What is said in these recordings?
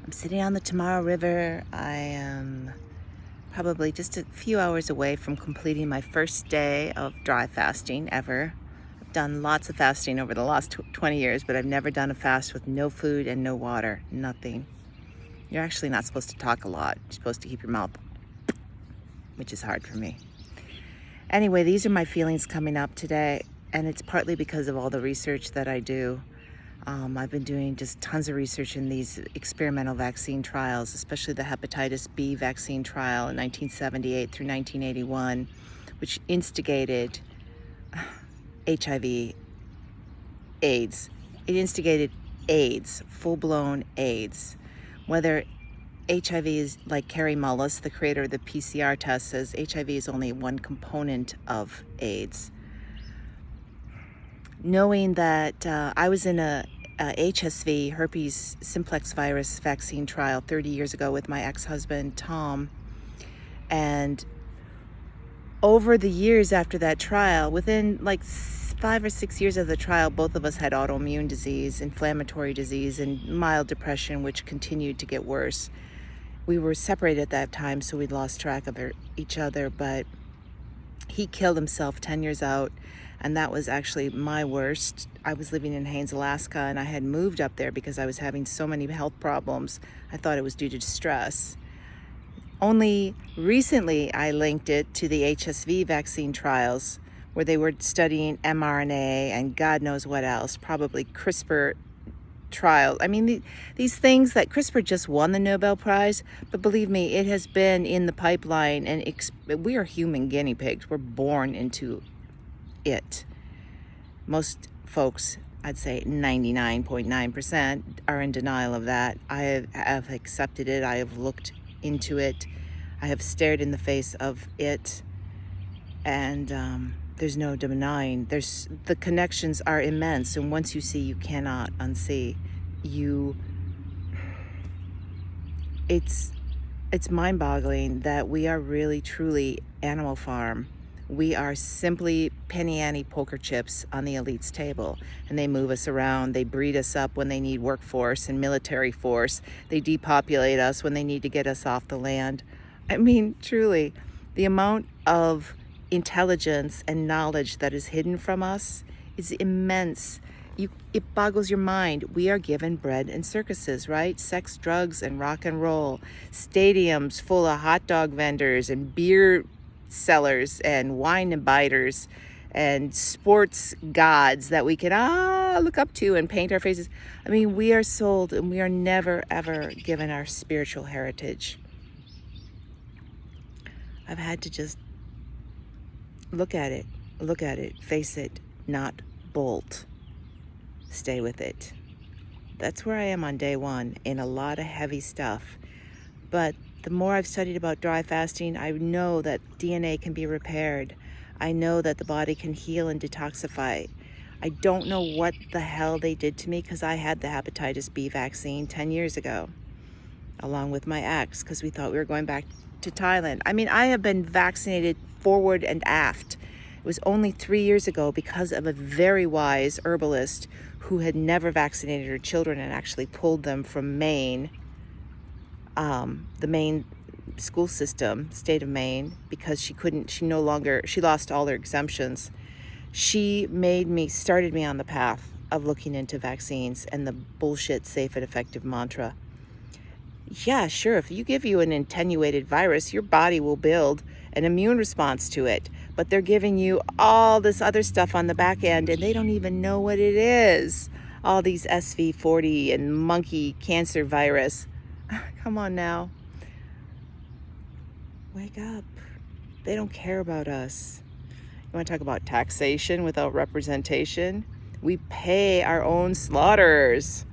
I'm sitting on the Tomorrow River. I am probably just a few hours away from completing my first day of dry fasting ever. I've done lots of fasting over the last 20 years, but I've never done a fast with no food and no water, nothing. You're actually not supposed to talk a lot. You're supposed to keep your mouth, which is hard for me. Anyway, these are my feelings coming up today, and it's partly because of all the research that I do. I've been doing just tons of research in these experimental vaccine trials, especially the hepatitis B vaccine trial in 1978 through 1981, which instigated HIV, AIDS. It instigated AIDS, full-blown AIDS. Whether HIV is like Carrie Mullis, the creator of the PCR test, says HIV is only one component of AIDS. Knowing that I was in a HSV, herpes simplex virus vaccine trial 30 years ago with my ex-husband, Tom. And over the years after that trial, within like 5 or 6 years of the trial, both of us had autoimmune disease, inflammatory disease, and mild depression, which continued to get worse. We were separated at that time, so we lost track of each other, but he killed himself 10 years out, and that was actually my worst. I was living in Haines, Alaska, and I had moved up there because I was having so many health problems. I thought it was due to stress. Only recently I linked it to the HSV vaccine trials, where they were studying mRNA and God knows what else, probably CRISPR trials. I mean, these things that CRISPR just won the Nobel Prize, but believe me, it has been in the pipeline, and we are human guinea pigs. We're born into it. Most folks, I'd say 99.9%, are in denial of that. I have accepted it. I have looked into it. I have stared in the face of it, and there's no denying. The connections are immense, and once you see, you cannot unsee. It's mind-boggling that we are really, truly Animal Farm. We are simply penny ante poker chips on the elite's table, and they move us around. They breed us up when they need workforce and military force. They depopulate us when they need to get us off the land. I mean, truly, the amount of intelligence and knowledge that is hidden from us is immense. It boggles your mind. We are given bread and circuses, right? Sex, drugs, and rock and roll. Stadiums full of hot dog vendors and beer sellers and wine imbiters and sports gods that we can look up to and paint our faces. I mean, we are sold, and we are never, ever given our spiritual heritage. I've had to just look at it, face it, not bolt. Stay with it. That's where I am on day one, in a lot of heavy stuff. But the more I've studied about dry fasting, I know that DNA can be repaired. I know that the body can heal and detoxify. I don't know what the hell they did to me, because I had the hepatitis B vaccine 10 years ago, along with my ex, because we thought we were going back to Thailand. I mean, I have been vaccinated forward and aft. It was only 3 years ago, because of a very wise herbalist who had never vaccinated her children and actually pulled them from Maine, the Maine school system, state of Maine, because she lost all her exemptions. She started me on the path of looking into vaccines and the bullshit safe and effective mantra. Yeah, sure, if you give you an attenuated virus, your body will build an immune response to it. But they're giving you all this other stuff on the back end, and they don't even know what it is. All these SV40 and monkey cancer virus. Come on now. Wake up. They don't care about us. You want to talk about taxation without representation? We pay our own slaughterers.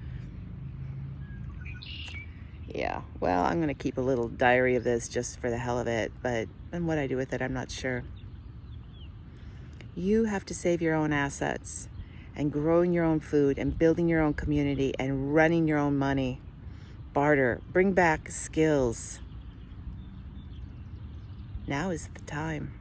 Yeah, well, I'm going to keep a little diary of this just for the hell of it, but what I do with it, I'm not sure. You have to save your own assets, and growing your own food, and building your own community, and running your own money. Barter. Bring back skills. Now is the time.